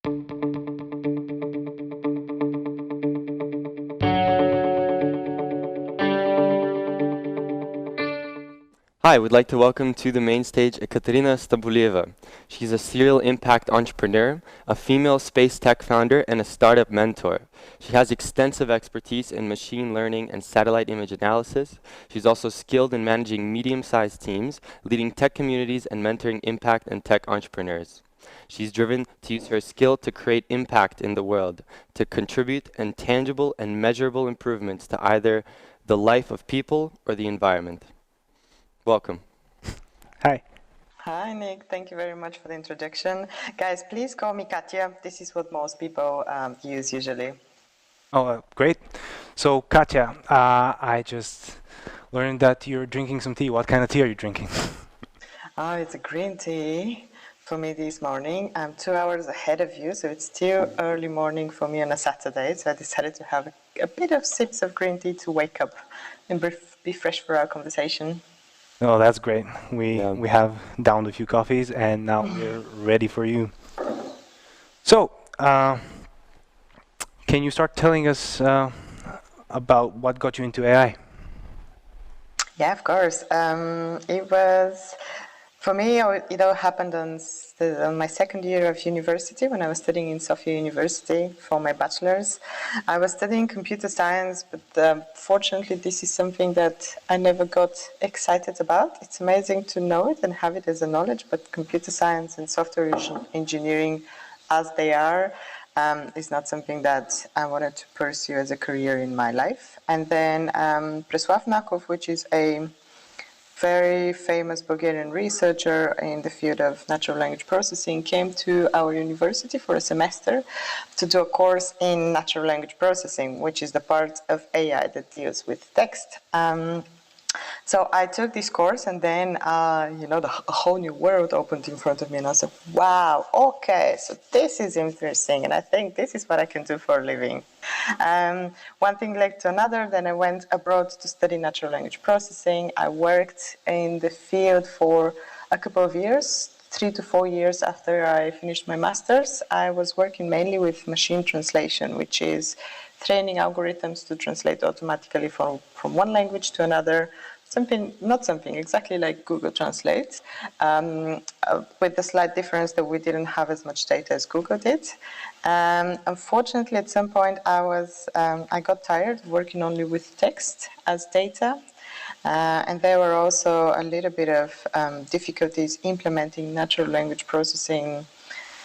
Hi, we'd like to welcome to the main stage Ekaterina Stambolieva. She's a serial impact entrepreneur, a female space tech founder, and a startup mentor. She has extensive expertise in machine learning and satellite image analysis. She's also skilled in managing medium-sized teams, leading tech communities, and mentoring impact and tech entrepreneurs. She's driven to use her skill to create impact in the world, to contribute in tangible and measurable improvements to either the life of people or the environment. Welcome. Hi. Hi, Nick. Thank you very much for the introduction. Guys, please call me Katya. This is what most people use usually. Oh, great. So, Katya, I just learned that you're drinking some tea. What kind of tea are you drinking? Oh, it's a green tea for me this morning. I'm 2 hours ahead of you, so it's still early morning for me on a Saturday. So I decided to have a bit of sips of green tea to wake up and be fresh for our conversation. Oh, that's great. We have downed a few coffees, and now we're ready for you. So, can you start telling us about what got you into AI? Yeah, of course. It was, for me, it all happened on my second year of university when I was studying in Sofia University for my bachelor's. I was studying computer science, but fortunately this is something that I never got excited about. It's amazing to know it and have it as a knowledge, but computer science and software engineering as they are is not something that I wanted to pursue as a career in my life. And then Preslav Nakov, which is a very famous Bulgarian researcher in the field of natural language processing, came to our university for a semester to do a course in natural language processing, which is the part of AI that deals with text. So I took this course, and then, a whole new world opened in front of me, and I said, wow, okay, so this is interesting, and I think this is what I can do for a living. One thing led to another, then I went abroad to study natural language processing. I worked in the field for a couple of years, 3 to 4 years after I finished my master's. I was working mainly with machine translation, which is training algorithms to translate automatically from one language to another. Exactly like Google Translate, with the slight difference that we didn't have as much data as Google did. Unfortunately, at some point, I got tired of working only with text as data. And there were also a little bit of difficulties implementing natural language processing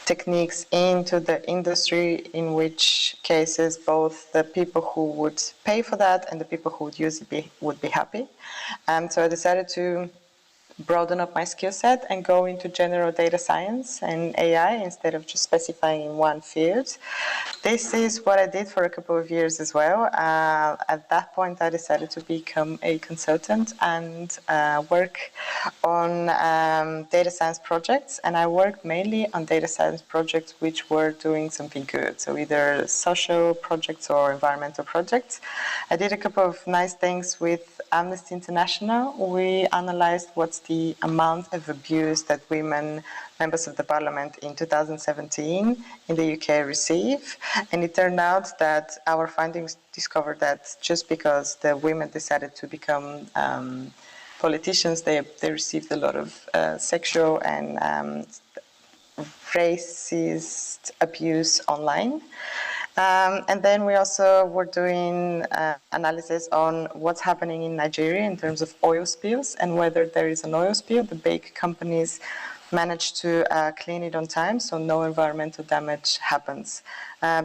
techniques into the industry, in which cases both the people who would pay for that and the people who would use it would be happy. So I decided to broaden up my skill set and go into general data science and AI instead of just specifying in one field. This is what I did for a couple of years as well. At that point, I decided to become a consultant and work on data science projects. And I worked mainly on data science projects which were doing something good. So either social projects or environmental projects. I did a couple of nice things with Amnesty International. We analyzed what's the amount of abuse that women, members of the parliament in 2017 in the UK receive. And it turned out that our findings discovered that just because the women decided to become politicians, they received a lot of sexual and racist abuse online. And then we also were doing analysis on what's happening in Nigeria in terms of oil spills, and whether there is an oil spill, the big companies manage to clean it on time, so no environmental damage happens.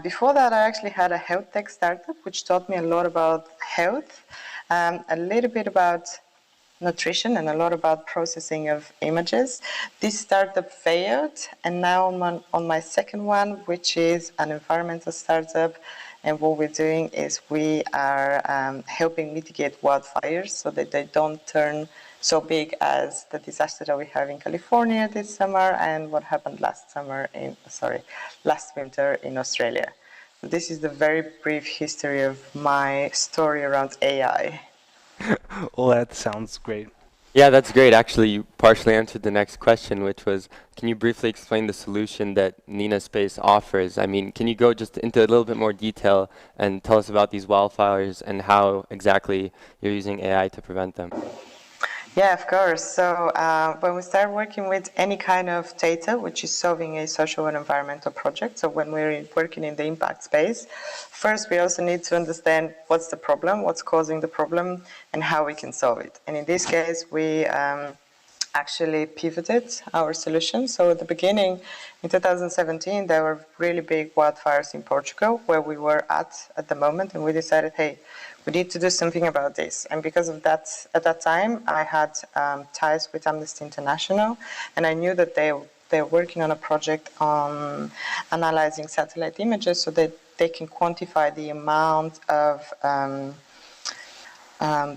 Before that, I actually had a health tech startup, which taught me a lot about health, a little bit about nutrition, and a lot about processing of images. This startup failed, and now I'm on my second one, which is an environmental startup. And what we're doing is we are helping mitigate wildfires so that they don't turn so big as the disaster that we have in California this summer and what happened last winter in Australia. This is the very brief history of my story around AI. Well, that sounds great. Yeah, that's great. Actually, you partially answered the next question, which was, can you briefly explain the solution that Nina Space offers? I mean, can you go just into a little bit more detail and tell us about these wildfires and how exactly you're using AI to prevent them? Yeah, of course. So when we start working with any kind of data, which is solving a social and environmental project, so when we're working in the impact space, first we also need to understand what's the problem, what's causing the problem, and how we can solve it. And in this case, we actually pivoted our solution. So at the beginning, in 2017, there were really big wildfires in Portugal, where we were at the moment, and we decided, hey, we need to do something about this. And because of that, at that time, I had ties with Amnesty International, and I knew that they're working on a project on analyzing satellite images so that they can quantify the amount of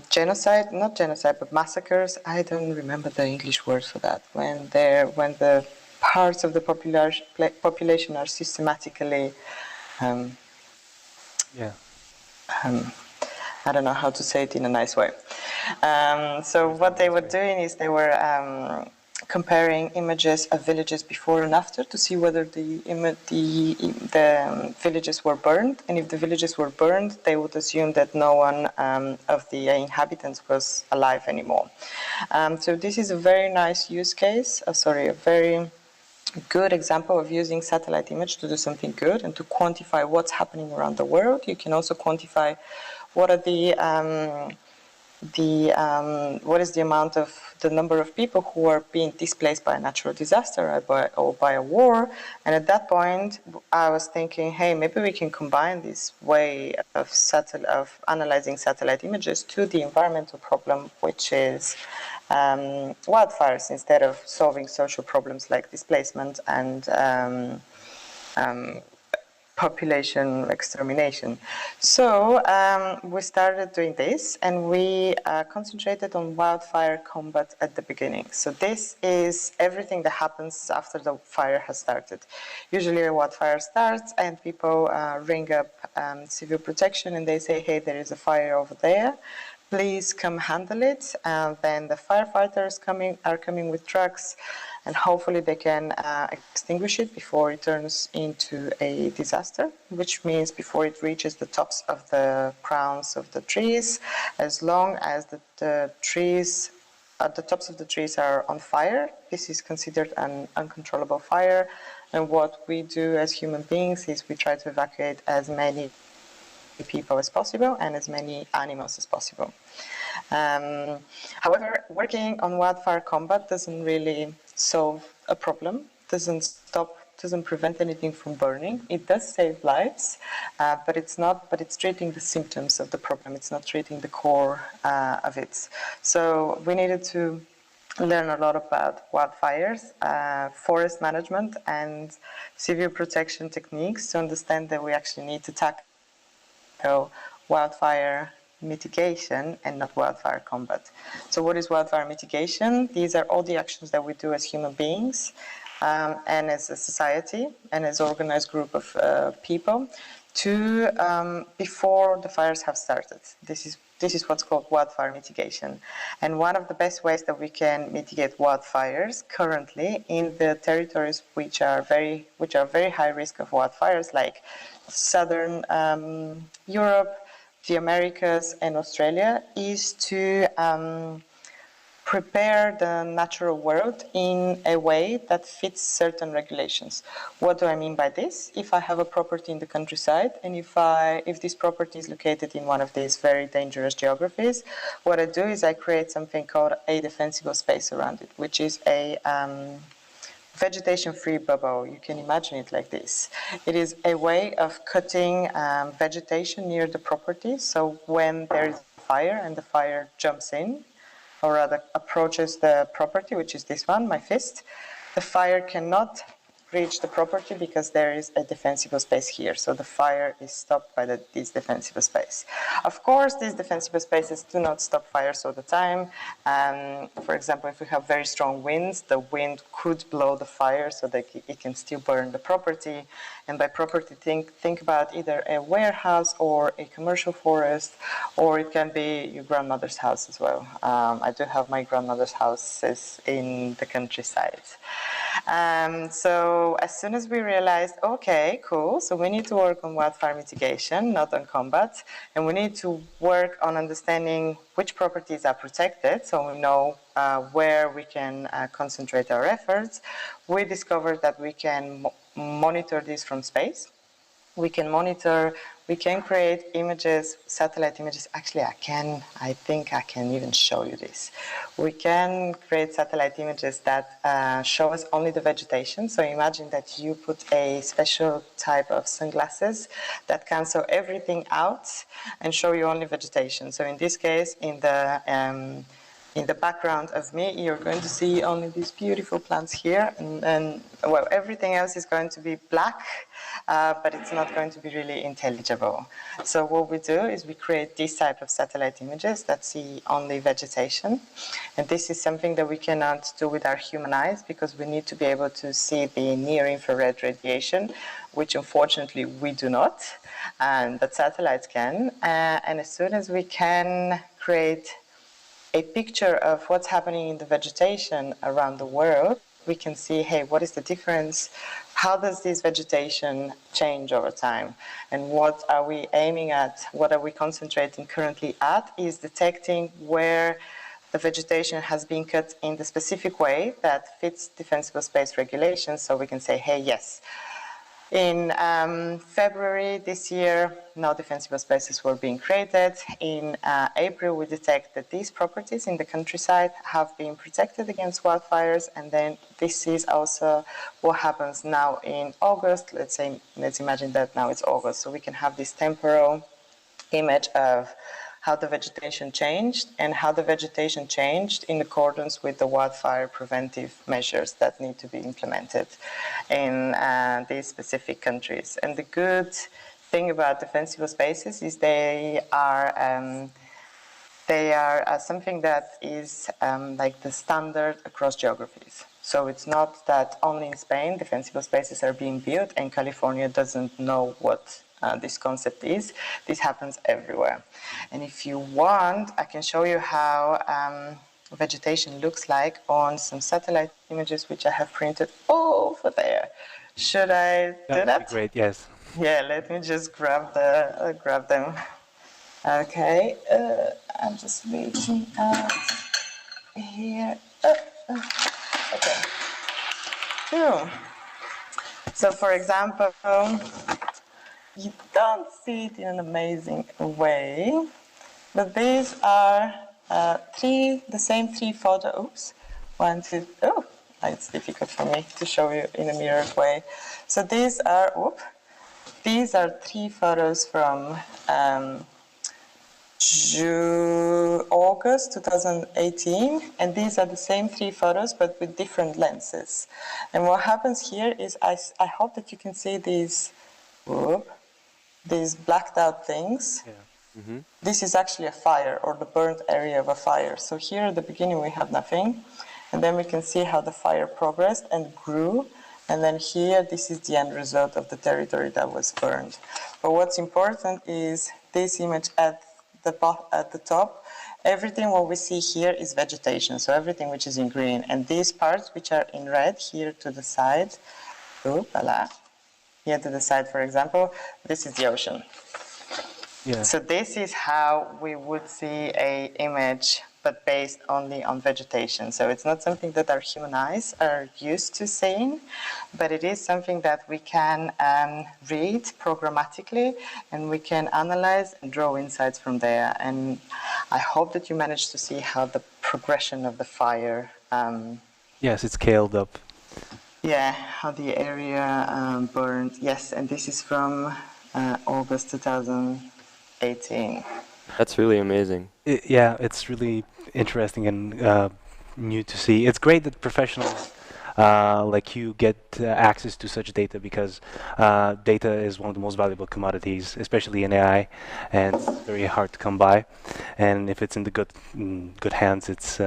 genocide, not genocide, but massacres. I don't remember the English word for that. When the parts of the population are systematically, um, Yeah. I don't know how to say it in a nice way. So what they were doing is they were comparing images of villages before and after to see whether the villages were burned, and if the villages were burned, they would assume that no one of the inhabitants was alive anymore. So this is a very nice use case. A very good example of using satellite image to do something good and to quantify what's happening around the world. You can also quantify what are what is the amount of the number of people who are being displaced by a natural disaster or by a war. And at that point, I was thinking, hey, maybe we can combine this way of analyzing satellite images to the environmental problem, which is wildfires, instead of solving social problems like displacement and population extermination. So we started doing this, and we concentrated on wildfire combat at the beginning. So this is everything that happens after the fire has started. Usually a wildfire starts and people ring up civil protection and they say, hey, there is a fire over there. Please come handle it. And then the firefighters are coming with trucks, and hopefully they can extinguish it before it turns into a disaster, which means before it reaches the tops of the crowns of the trees, as long as the trees, the tops of the trees are on fire. This is considered an uncontrollable fire, and what we do as human beings is we try to evacuate as many people as possible and as many animals as possible. However, working on wildfire combat doesn't really solve a problem, doesn't prevent anything from burning. It does save lives, but it's treating the symptoms of the problem. It's not treating the core of it. So we needed to learn a lot about wildfires, forest management, and civil protection techniques to understand that we actually need to tackle wildfire mitigation and not wildfire combat. So what is wildfire mitigation? These are all the actions that we do as human beings and as a society and as an organized group of people to before the fires have started. This is what's called wildfire mitigation. And one of the best ways that we can mitigate wildfires currently in the territories which are very high risk of wildfires, like Southern Europe, the Americas, and Australia, is to prepare the natural world in a way that fits certain regulations. What do I mean by this? If I have a property in the countryside, and if this property is located in one of these very dangerous geographies, what I do is I create something called a defensible space around it, which is a vegetation-free bubble. You can imagine it like this. It is a way of cutting vegetation near the property, so when there is a fire and the fire jumps in, or rather approaches the property, which is this one, my fist, the fire cannot reach the property because there is a defensible space here. So the fire is stopped by this defensible space. Of course, these defensible spaces do not stop fires all the time. For example, if we have very strong winds, the wind could blow the fire so that it can still burn the property. And by property, think about either a warehouse or a commercial forest, or it can be your grandmother's house as well. I do have my grandmother's houses in the countryside. So as soon as we realized, okay, cool, so we need to work on wildfire mitigation, not on combat, and we need to work on understanding which properties are protected, so we know where we can concentrate our efforts. We discovered that we can monitor this from space. We can create images, satellite images. Actually, I think I can even show you this. We can create satellite images that show us only the vegetation. So imagine that you put a special type of sunglasses that cancel everything out and show you only vegetation. So in this case, in the background of me, you're going to see only these beautiful plants here, and well, everything else is going to be black, but it's not going to be really intelligible. So what we do is we create this type of satellite images that see only vegetation, and this is something that we cannot do with our human eyes because we need to be able to see the near-infrared radiation, which unfortunately we do not, but satellites can. And as soon as we can create a picture of what's happening in the vegetation around the world, we can see, hey, what is the difference? How does this vegetation change over time? And what are we aiming at? What are we concentrating currently at is detecting where the vegetation has been cut in the specific way that fits defensible space regulations, so we can say, hey, yes. In February this year, no defensible spaces were being created. In April, we detect that these properties in the countryside have been protected against wildfires, and then this is also what happens now in August. Let's imagine that now it's August, so we can have this temporal image of how the vegetation changed and how the vegetation changed in accordance with the wildfire preventive measures that need to be implemented in these specific countries. And the good thing about defensible spaces is they are something that is like the standard across geographies. So it's not that only in Spain defensible spaces are being built and California doesn't know what this concept is. This happens everywhere. And if you want, I can show you how vegetation looks like on some satellite images which I have printed over there. Should I do that? Great, yes. Yeah, let me just grab them. Okay, I'm just reaching out here. Okay. Cool. So, for example, you don't see it in an amazing way, but these are the same three photos. Oops, one, two. Oh, it's difficult for me to show you in a mirrored way. So these are three photos from August 2018, and these are the same three photos but with different lenses. And what happens here is I hope that you can see these blacked out things. Yeah. Mm-hmm. This is actually a fire, or the burnt area of a fire. So here at the beginning we have nothing, and then we can see how the fire progressed and grew, and then here this is the end result of the territory that was burned. But what's important is this image at the top. Everything what we see here is vegetation, so everything which is in green, and these parts which are in red here to the side, here to the side, for example, this is the ocean. Yeah. So this is how we would see an image, but based only on vegetation. So it's not something that our human eyes are used to seeing, but it is something that we can read programmatically, and we can analyze and draw insights from there. And I hope that you managed to see how the progression of the fire. Yes, it's scaled up. Yeah, how the area burned. Yes, and this is from August 2018. That's really amazing. Yeah, it's really interesting and new to see. It's great that professionals like you get access to such data, because data is one of the most valuable commodities, especially in AI, and it's very hard to come by. And if it's in the good hands, it's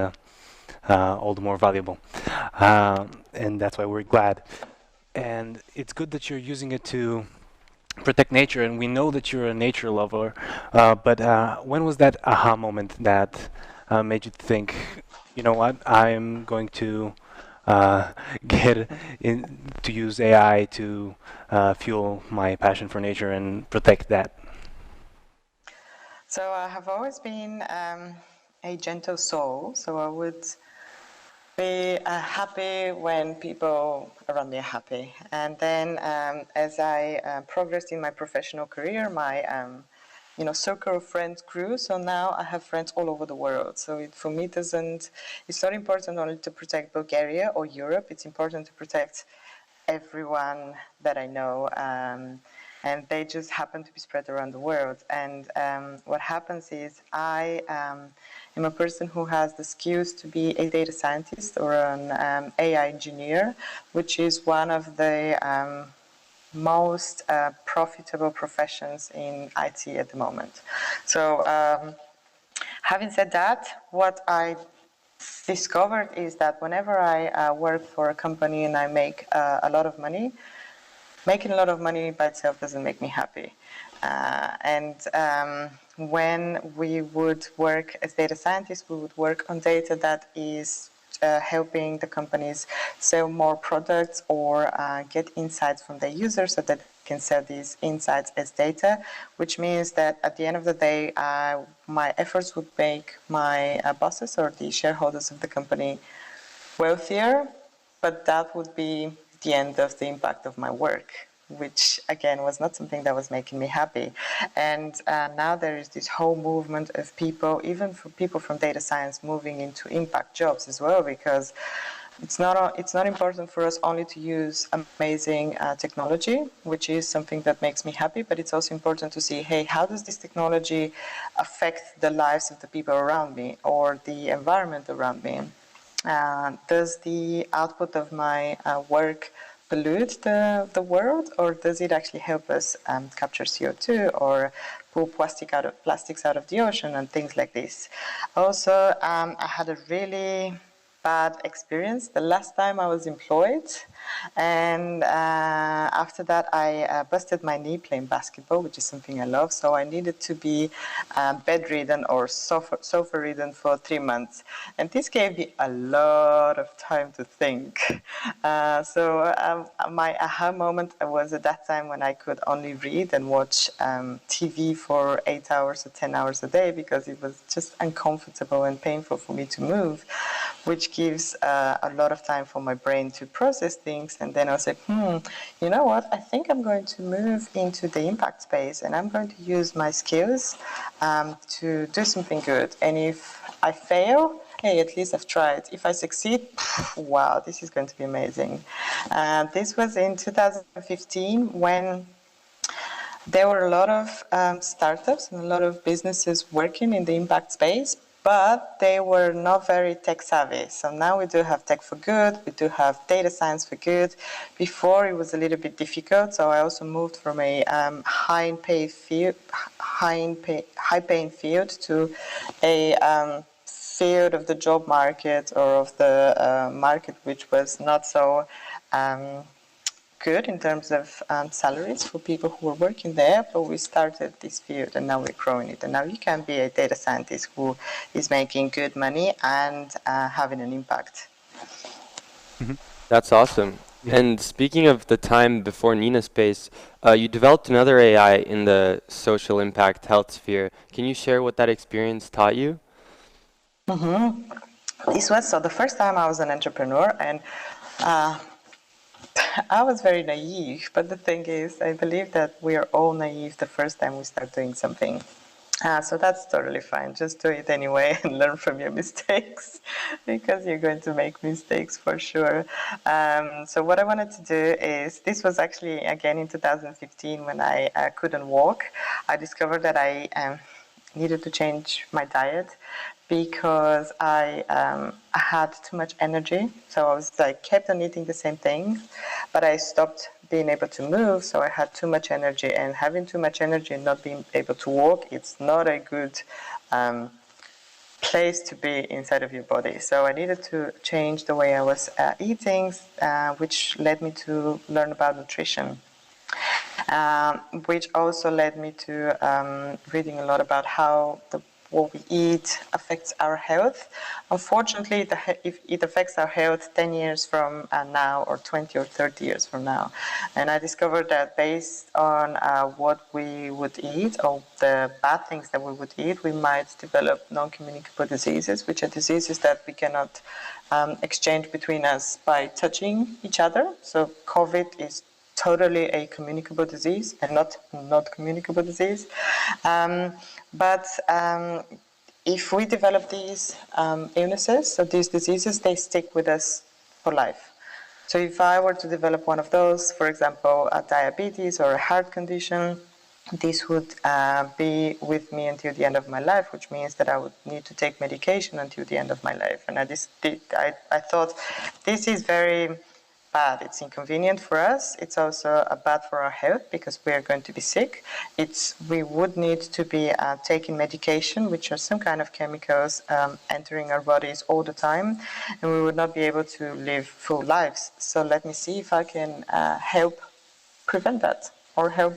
all the more valuable. And that's why we're glad. And it's good that you're using it to protect nature, and we know that you're a nature lover. But when was that aha moment that made you think, you know what, I'm going to get in to use AI to fuel my passion for nature and protect that? So I have always been a gentle soul, so I would be happy when people around me are happy. And then as I progressed in my professional career, my circle of friends grew. So now I have friends all over the world. So for me, it's not important only to protect Bulgaria or Europe. It's important to protect everyone that I know. And they just happen to be spread around the world. And what happens is I am a person who has the skills to be a data scientist or an AI engineer, which is one of the most profitable professions in IT at the moment. So having said that, what I discovered is that whenever I work for a company and I make a lot of money, making a lot of money by itself doesn't make me happy. When we would work as data scientists, we would work on data that is helping the companies sell more products or get insights from their users so that they can sell these insights as data, which means that at the end of the day, my efforts would make my bosses or the shareholders of the company wealthier, but that would be the end of the impact of my work, which again was not something that was making me happy. And now there is this whole movement of people, even for people from data science, moving into impact jobs as well, because it's not important for us only to use amazing technology, which is something that makes me happy, but it's also important to see, hey, how does this technology affect the lives of the people around me or the environment around me? Does the output of my work pollute the world, or does it actually help us capture CO2 or pull plastics out of the ocean and things like this? Also, I had a really bad experience the last time I was employed, and after that I busted my knee playing basketball, which is something I love, so I needed to be bedridden or sofa-ridden for 3 months, and this gave me a lot of time to think. My aha moment was at that time when I could only read and watch TV for 8 hours or 10 hours a day, because it was just uncomfortable and painful for me to move, which gives a lot of time for my brain to process things. And then I was like, you know what? I think I'm going to move into the impact space, and I'm going to use my skills to do something good. And if I fail, hey, at least I've tried. If I succeed, wow, this is going to be amazing. This was in 2015 when there were a lot of startups and a lot of businesses working in the impact space, but they were not very tech savvy. So now we do have tech for good, we do have data science for good. Before it was a little bit difficult, so I also moved from a high-paying field to a field of the job market or of the market which was not so good in terms of salaries for people who were working there, but we started this field and now we're growing it. And now you can be a data scientist who is making good money and having an impact. That's awesome. Yeah. And speaking of the time before Nina Space, you developed another AI in the social impact health sphere. Can you share what that experience taught you? This was so the first time I was an entrepreneur, and I was very naive. But the thing is, I believe that we are all naive the first time we start doing something. So that's totally fine. Just do it anyway and learn from your mistakes, because you're going to make mistakes for sure. So what I wanted to do is, this was actually again in 2015 when I couldn't walk. I discovered that I needed to change my diet, because I had too much energy. So I kept on eating the same things, but I stopped being able to move. So I had too much energy, and having too much energy and not being able to walk, it's not a good place to be inside of your body. So I needed to change the way I was eating, which led me to learn about nutrition. Which also led me to reading a lot about how what we eat affects our health. Unfortunately, if it affects our health 10 years from now, or 20 or 30 years from now. And I discovered that based on what we would eat, or the bad things that we would eat, we might develop non-communicable diseases, which are diseases that we cannot exchange between us by touching each other. So COVID is totally a communicable disease and not communicable disease. But if we develop these illnesses, so these diseases, they stick with us for life. So if I were to develop one of those, for example, a diabetes or a heart condition, this would be with me until the end of my life, which means that I would need to take medication until the end of my life. And I thought this is very bad. It's inconvenient for us. It's also bad for our health because we are going to be sick. We would need to be taking medication, which are some kind of chemicals entering our bodies all the time, and we would not be able to live full lives. So let me see if I can help prevent that, or help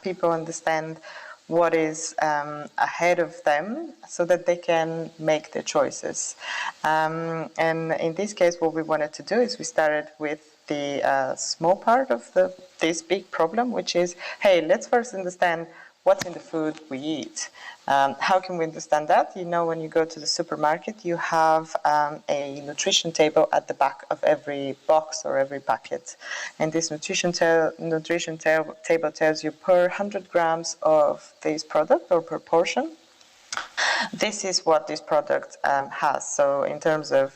people understand what is ahead of them so that they can make their choices. And in this case, what we wanted to do is we started with the small part of this big problem, which is, hey, let's first understand what's in the food we eat. How can we understand that? You know, when you go to the supermarket, you have a nutrition table at the back of every box or every packet. And this nutrition table tells you per 100 grams of this product, or per portion, this is what this product has. So in terms of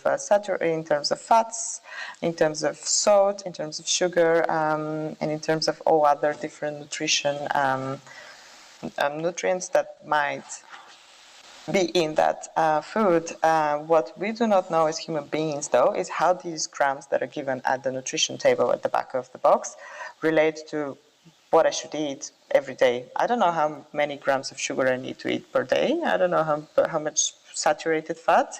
in terms of fats, in terms of salt, in terms of sugar, and in terms of all other different nutrients that might be in that food. What we do not know as human beings, though, is how these grams that are given at the nutrition table at the back of the box relate to what I should eat every day. I don't know how many grams of sugar I need to eat per day. I don't know how much saturated fat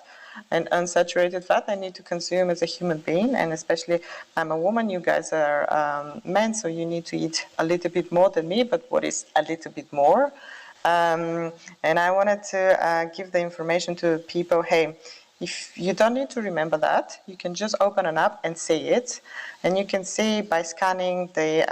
and unsaturated fat I need to consume as a human being. And especially, I'm a woman, you guys are men, so you need to eat a little bit more than me, but what is a little bit more? And I wanted to give the information to people, hey, if you don't need to remember that, you can just open an app and see it. And you can see by scanning the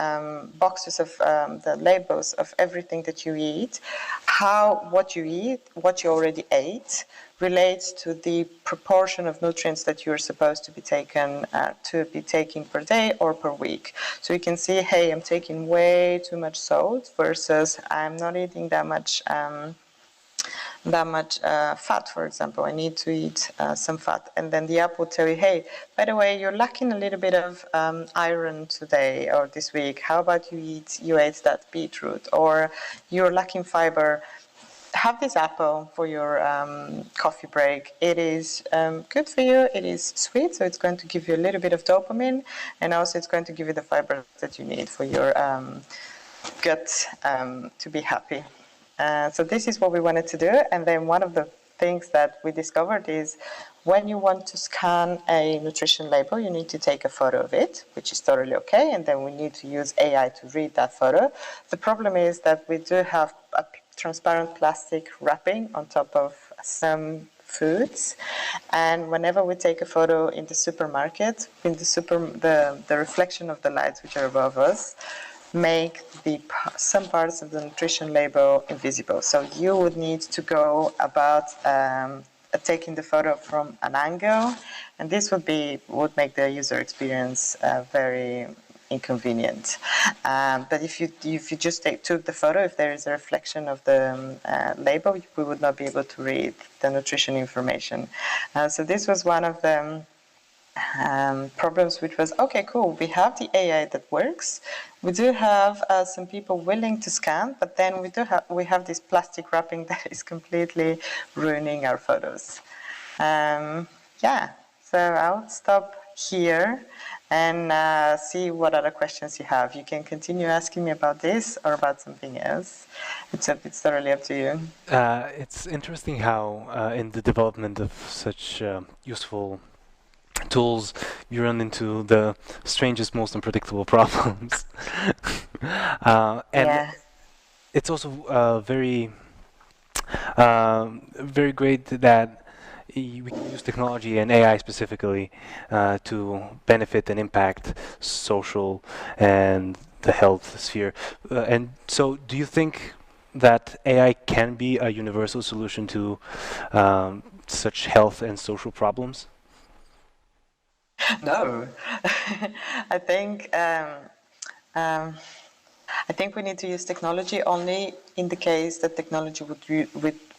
boxes of the labels of everything that you eat, how what you eat, what you already ate, relates to the proportion of nutrients that you're supposed to be taking per day or per week. So you can see, hey, I'm taking way too much salt versus I'm not eating that much fat, for example. I need to eat some fat. And then the app will tell you, hey, by the way, you're lacking a little bit of iron today or this week. How about you ate that beetroot? Or you're lacking fiber. Have this apple for your coffee break. It is good for you. It is sweet, so it's going to give you a little bit of dopamine, and also it's going to give you the fiber that you need for your gut to be happy. So this is what we wanted to do. And then one of the things that we discovered is when you want to scan a nutrition label, you need to take a photo of it, which is totally okay. And then we need to use AI to read that photo. The problem is that we do have a transparent plastic wrapping on top of some foods. And whenever we take a photo in the supermarket, the reflection of the lights which are above us make some parts of the nutrition label invisible. So you would need to go about taking the photo from an angle, and this would make the user experience very inconvenient. But if you just took the photo, if there is a reflection of the label, we would not be able to read the nutrition information. So this was one of the problems, which was, okay, cool, we have the AI that works. We do have some people willing to scan, but then we have this plastic wrapping that is completely ruining our photos. Yeah, so I'll stop here and see what other questions you have. You can continue asking me about this or about something else. It's totally up to you. It's interesting how in the development of such useful tools, you run into the strangest, most unpredictable problems. And Yeah. it's also very great that we can use technology and AI specifically to benefit and impact social and the health sphere. And so, do you think that AI can be a universal solution to such health and social problems? No, I think um, I think we need to use technology only in the case that technology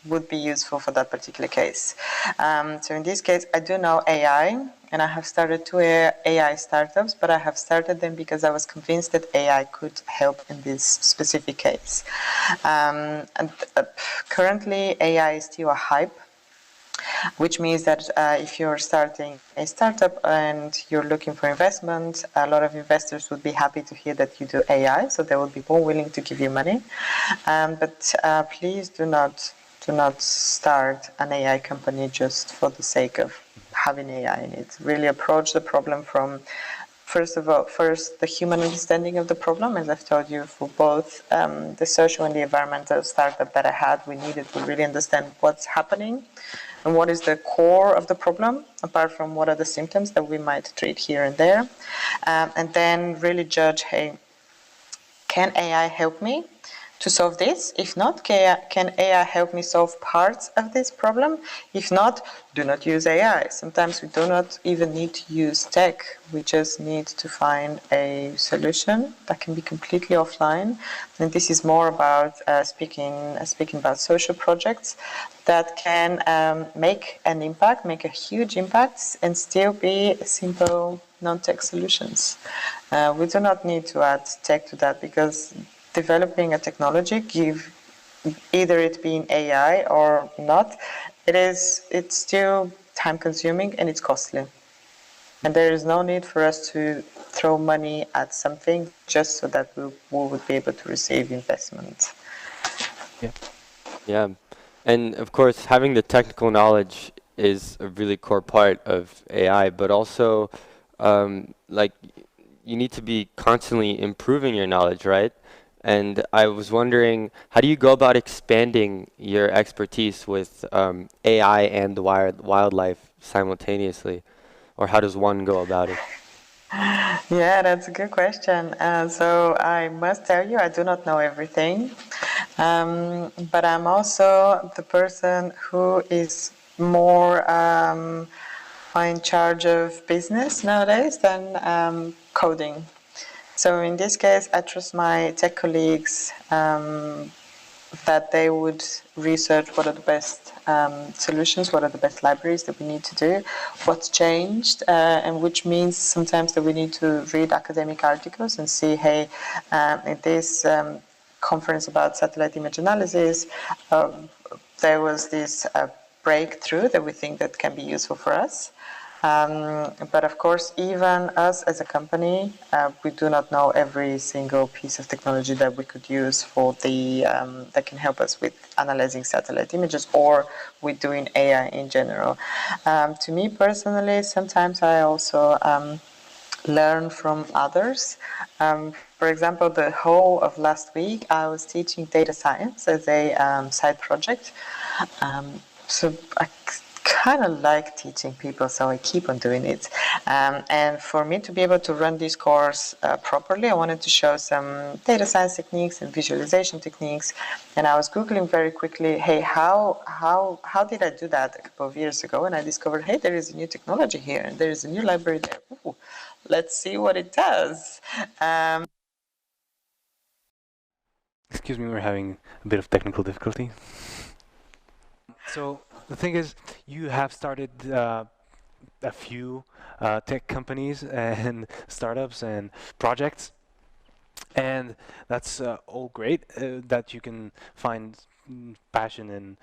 would be useful for that particular case. So in this case, I do know AI, and I have started two AI startups, but I have started them because I was convinced that AI could help in this specific case. Currently, AI is still a hype, which means that if you're starting a startup and you're looking for investment, a lot of investors would be happy to hear that you do AI, so they would be more willing to give you money. But please do not start an AI company just for the sake of having AI in it. Really approach the problem from first the human understanding of the problem. As I've told you, for both the social and the environmental startup that I had, we needed to really understand what's happening and what is the core of the problem, apart from what are the symptoms that we might treat here and there. And then really judge, hey, can AI help me to solve this? If not, can AI help me solve parts of this problem? If not, do not use AI. Sometimes we do not even need to use tech. We just need to find a solution that can be completely offline. And this is more about speaking about social projects that can make an impact, make a huge impact, and still be simple non-tech solutions. We do not need to add tech to that because developing a technology, either it being AI or not, it's still time consuming and it's costly. And there is no need for us to throw money at something just so that we would be able to receive investment. Yeah. Yeah. And of course, having the technical knowledge is a really core part of AI, but also, like, you need to be constantly improving your knowledge, right? And I was wondering, how do you go about expanding your expertise with AI and the wildlife simultaneously? Or how does one go about it? Yeah, that's a good question. So I must tell you, I do not know everything. But I'm also the person who is more in charge of business nowadays than coding. So in this case, I trust my tech colleagues that they would research what are the best solutions, what are the best libraries that we need to do, what's changed, and which means sometimes that we need to read academic articles and see, hey, in this conference about satellite image analysis, there was this breakthrough that we think that can be useful for us. But of course, even us as a company, we do not know every single piece of technology that we could use for that can help us with analyzing satellite images or with doing AI in general. To me personally, sometimes I also learn from others. For example, the whole of last week, I was teaching data science as a side project. So I kind of like teaching people, so I keep on doing it. And for me to be able to run this course properly, I wanted to show some data science techniques and visualization techniques. And I was Googling very quickly, hey, how did I do that a couple of years ago? And I discovered, hey, there is a new technology here, and there is a new library there. Ooh, let's see what it does. Excuse me, we're having a bit of technical difficulty. So the thing is, you have started a few tech companies and startups and projects. And that's all great that you can find passion and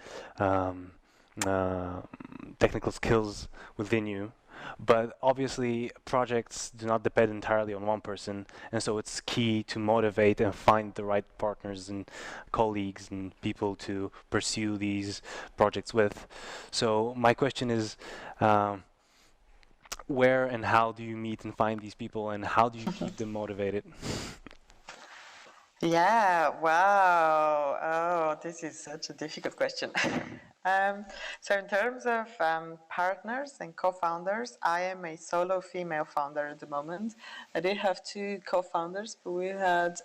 uh, technical skills within you. But obviously, projects do not depend entirely on one person, and so it's key to motivate and find the right partners and colleagues and people to pursue these projects with. So my question is, where and how do you meet and find these people, and how do you keep them motivated? Yeah, wow. Oh, this is such a difficult question. So in terms of partners and co-founders, I am a solo female founder at the moment. I did have two co-founders, but we had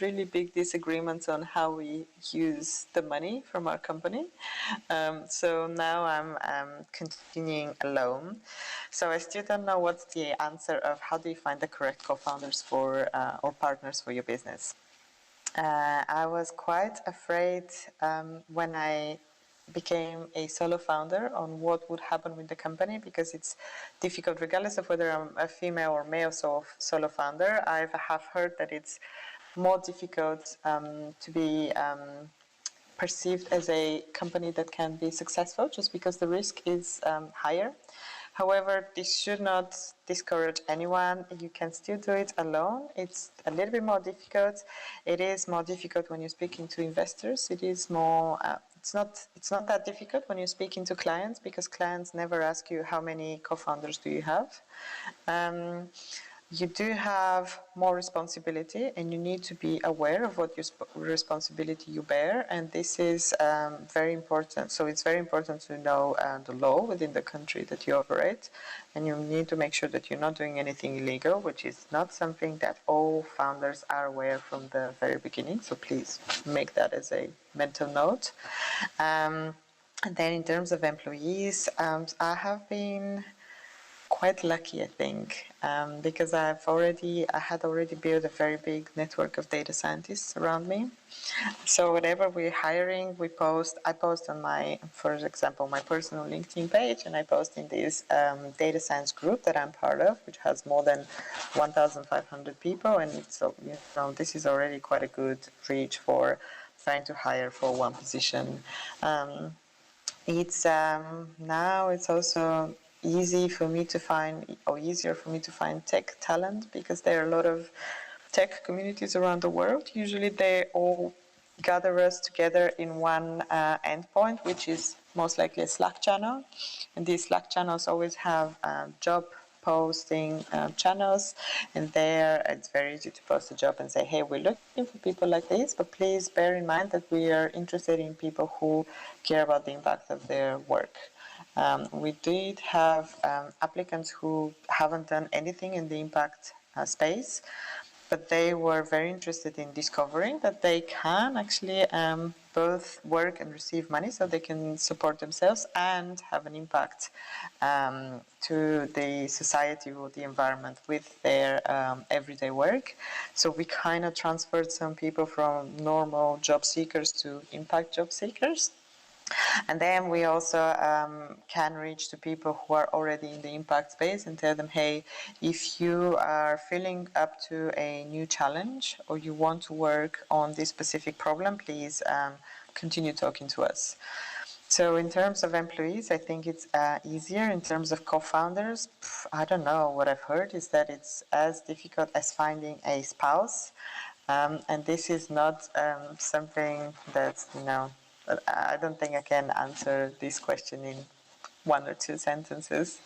really big disagreements on how we use the money from our company. So now I'm continuing alone. So I still don't know what's the answer of how do you find the correct co-founders for or partners for your business. I was quite afraid when I became a solo founder on what would happen with the company, because it's difficult regardless of whether I'm a female or male solo founder. I have heard that it's more difficult to be perceived as a company that can be successful just because the risk is higher. However, this should not discourage anyone. You can still do it alone. It's a little bit more difficult. It is more difficult when you're speaking to investors. It is more. It's not that difficult when you're speaking to clients, because clients never ask you how many co-founders do you have. You do have more responsibility, and you need to be aware of what your responsibility you bear, and this is very important. So it's very important to know the law within the country that you operate, and you need to make sure that you're not doing anything illegal, which is not something that all founders are aware from the very beginning. So please make that as a mental note. And then in terms of employees, I have been quite lucky, I think, because I had already built a very big network of data scientists around me. So whenever we're hiring, I post on for example, my personal LinkedIn page, and I post in this data science group that I'm part of, which has more than 1,500 people, and so this is already quite a good reach for trying to hire for one position. It's now it's also easier for me to find tech talent, because there are a lot of tech communities around the world. Usually they all gather us together in one endpoint, which is most likely a Slack channel. And these Slack channels always have job posting channels, and there it's very easy to post a job and say, hey, we're looking for people like this, but please bear in mind that we are interested in people who care about the impact of their work. We did have applicants who haven't done anything in the impact space, but they were very interested in discovering that they can actually both work and receive money, so they can support themselves and have an impact to the society or the environment with their everyday work. So we kind of transferred some people from normal job seekers to impact job seekers. And then we also can reach to people who are already in the impact space and tell them, hey, if you are feeling up to a new challenge or you want to work on this specific problem, please continue talking to us. So in terms of employees, I think it's easier. In terms of co-founders, I don't know. What I've heard is that it's as difficult as finding a spouse. And this is not something that, I don't think I can answer this question in one or two sentences.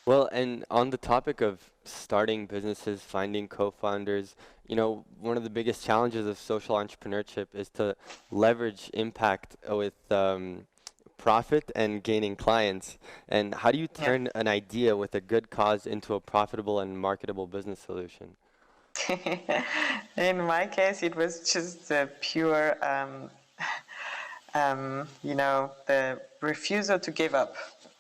Well, and on the topic of starting businesses, finding co-founders, one of the biggest challenges of social entrepreneurship is to leverage impact with profit and gaining clients. And how do you turn an idea with a good cause into a profitable and marketable business solution? In my case, it was just the pure, the refusal to give up.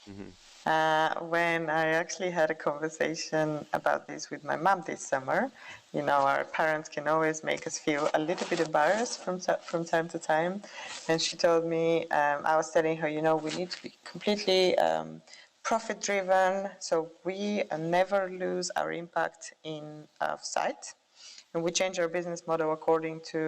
Mm-hmm. When I actually had a conversation about this with my mom this summer, our parents can always make us feel a little bit embarrassed from time to time. And she told me, I was telling her, we need to be completely profit-driven, so we never lose our impact in sight, and we change our business model according to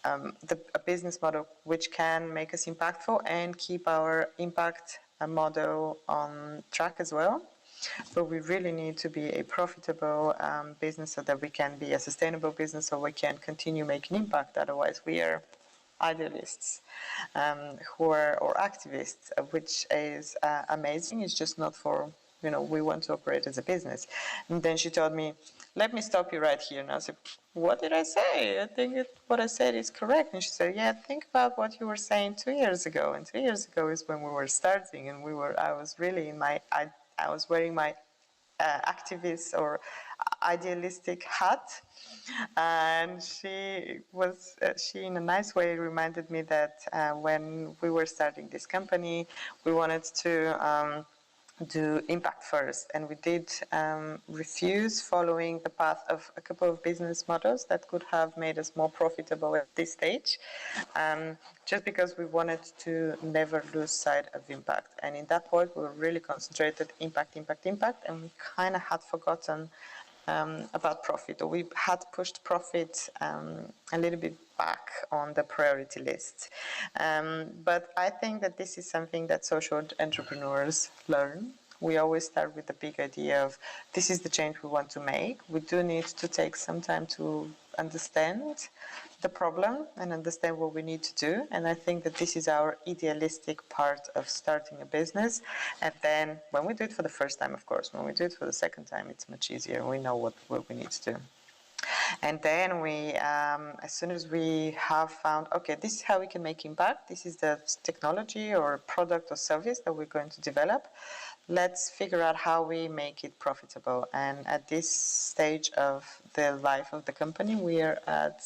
a business model which can make us impactful and keep our impact model on track as well. But we really need to be a profitable business so that we can be a sustainable business so we can continue making impact. Otherwise, we are idealists or activists, which is amazing. It's just not for, we want to operate as a business. And then she told me, let me stop you right here. And I said, what did I say? I think what I said is correct. And she said, yeah, think about what you were saying 2 years ago. And 2 years ago is when we were starting, and I was really I was wearing my activist or idealistic hat, and she in a nice way reminded me that when we were starting this company, we wanted to do impact first, and we did refuse following the path of a couple of business models that could have made us more profitable at this stage, just because we wanted to never lose sight of impact. And in that point, we were really concentrated impact, and we kind of had forgotten about profit, or we had pushed profit a little bit back on the priority list. But I think that this is something that social entrepreneurs learn. We always start with the big idea of this is the change we want to make. We do need to take some time to understand the problem and understand what we need to do. And I think that this is our idealistic part of starting a business. And then when we do it for the first time, of course, when we do it for the second time, it's much easier. We know what we need to do. And then we, as soon as we have found, okay, this is how we can make impact, this is the technology or product or service that we're going to develop, let's figure out how we make it profitable. And at this stage of the life of the company, we are at,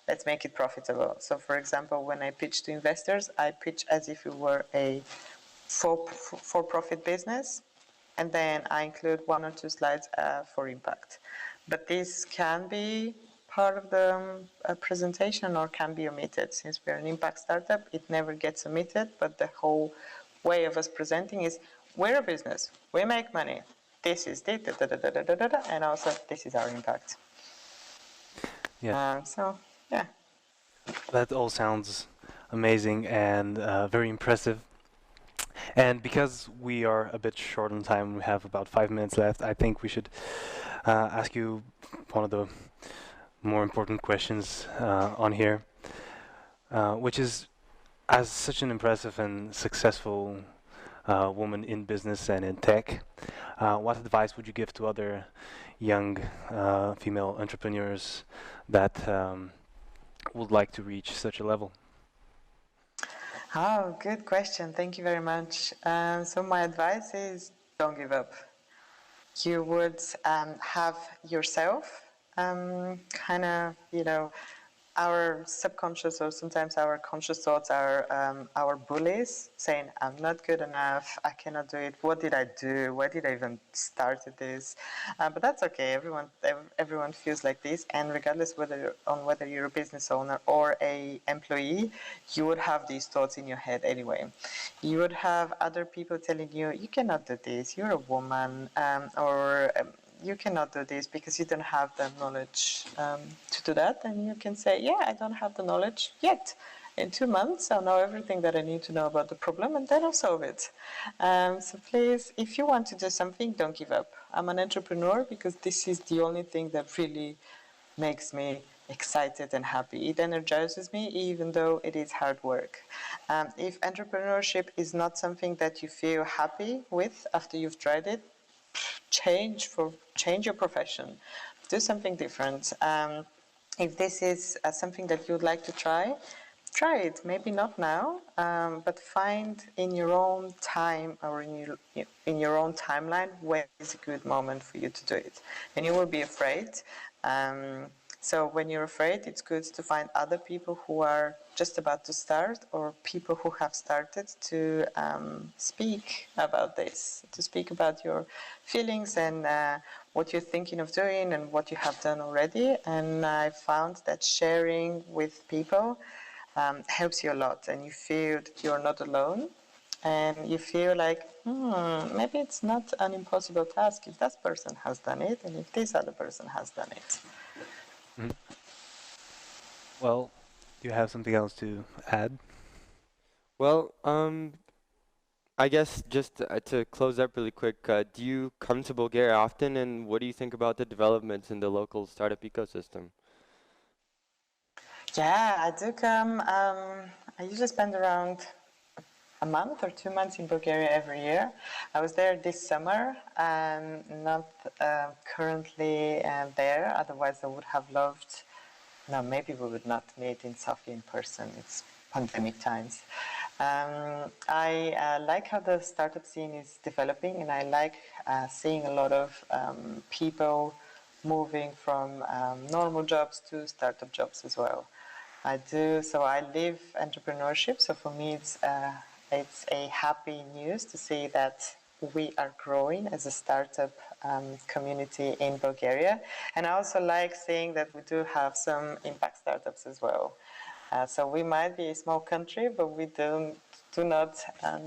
let's make it profitable. So for example, when I pitch to investors, I pitch as if we were a for-profit business, and then I include 1 or 2 slides for impact. But this can be part of the presentation or can be omitted. Since we're an impact startup, it never gets omitted, but the whole way of us presenting is, we're a business, we make money, this is it, and also this is our impact. Yeah. So, yeah. That all sounds amazing and very impressive. And because we are a bit short on time, we have about 5 minutes left, I think we should ask you one of the more important questions on here, which is, as such an impressive and successful woman in business and in tech, what advice would you give to other young female entrepreneurs that would like to reach such a level? Oh, good question. Thank you very much. So my advice is, don't give up. You would have yourself kind of, our subconscious or sometimes our conscious thoughts are our bullies saying, I'm not good enough, I cannot do it, what did I do, why did I even start this? But that's okay, everyone feels like this, and regardless whether you're a business owner or a employee, you would have these thoughts in your head anyway. You would have other people telling you, you cannot do this, you're a woman, or you cannot do this because you don't have the knowledge to do that. And you can say, yeah, I don't have the knowledge yet. In 2 months, I'll know everything that I need to know about the problem, and then I'll solve it. So please, if you want to do something, don't give up. I'm an entrepreneur because this is the only thing that really makes me excited and happy. It energizes me, even though it is hard work. If entrepreneurship is not something that you feel happy with after you've tried it, change your profession, do something different. If this is something that you'd like to try it. Maybe not now, but find in your own time or in your own timeline when is a good moment for you to do it, and you will be afraid. So when you're afraid, it's good to find other people who are just about to start or people who have started to speak about this, to speak about your feelings and what you're thinking of doing and what you have done already. And I found that sharing with people helps you a lot, and you feel that you're not alone. and you feel like, maybe it's not an impossible task if that person has done it and if this other person has done it. Mhm. Well, do you have something else to add? Well, I guess just to close up really quick, do you come to Bulgaria often, and what do you think about the developments in the local startup ecosystem? Yeah, I do come. I usually spend around a month or 2 months in Bulgaria every year. I was there this summer, not currently there. Otherwise, I would have loved. No, maybe we would not meet in Sofia in person. It's pandemic times. I like how the startup scene is developing, and I like seeing a lot of people moving from normal jobs to startup jobs as well. I do. So I live entrepreneurship. So for me, it's a happy news to see that we are growing as a startup community in Bulgaria. And I also like seeing that we do have some impact startups as well. So we might be a small country, but we do not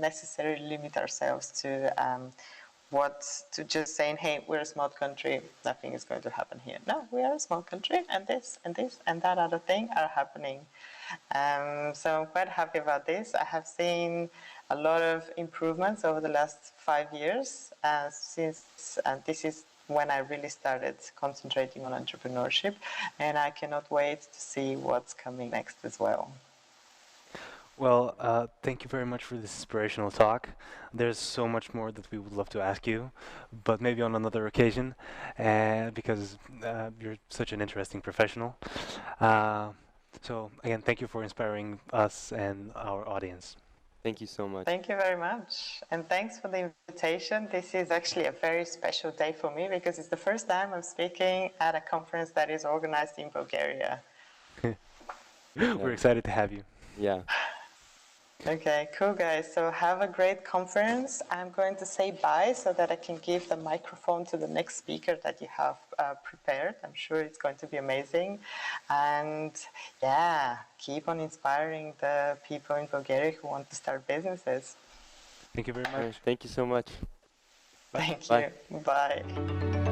necessarily limit ourselves to just saying, hey, we're a small country, nothing is going to happen here. No, we are a small country, and this and that other thing are happening. So I'm quite happy about this. I have seen a lot of improvements over the last 5 years since this is when I really started concentrating on entrepreneurship, and I cannot wait to see what's coming next as well. Well, thank you very much for this inspirational talk. There's so much more that we would love to ask you, but maybe on another occasion, because you're such an interesting professional. Uh, so again, thank you for inspiring us and our audience. Thank you so much. Thank you very much. And thanks for the invitation. This is actually a very special day for me because it's the first time I'm speaking at a conference that is organized in Bulgaria. We're excited to have you. Yeah. Okay, cool guys. So have a great conference. I'm going to say bye so that I can give the microphone to the next speaker that you have prepared. I'm sure it's going to be amazing. And yeah, keep on inspiring the people in Bulgaria who want to start businesses. Thank you very much. Thank you so much. Thank Bye. you. Bye.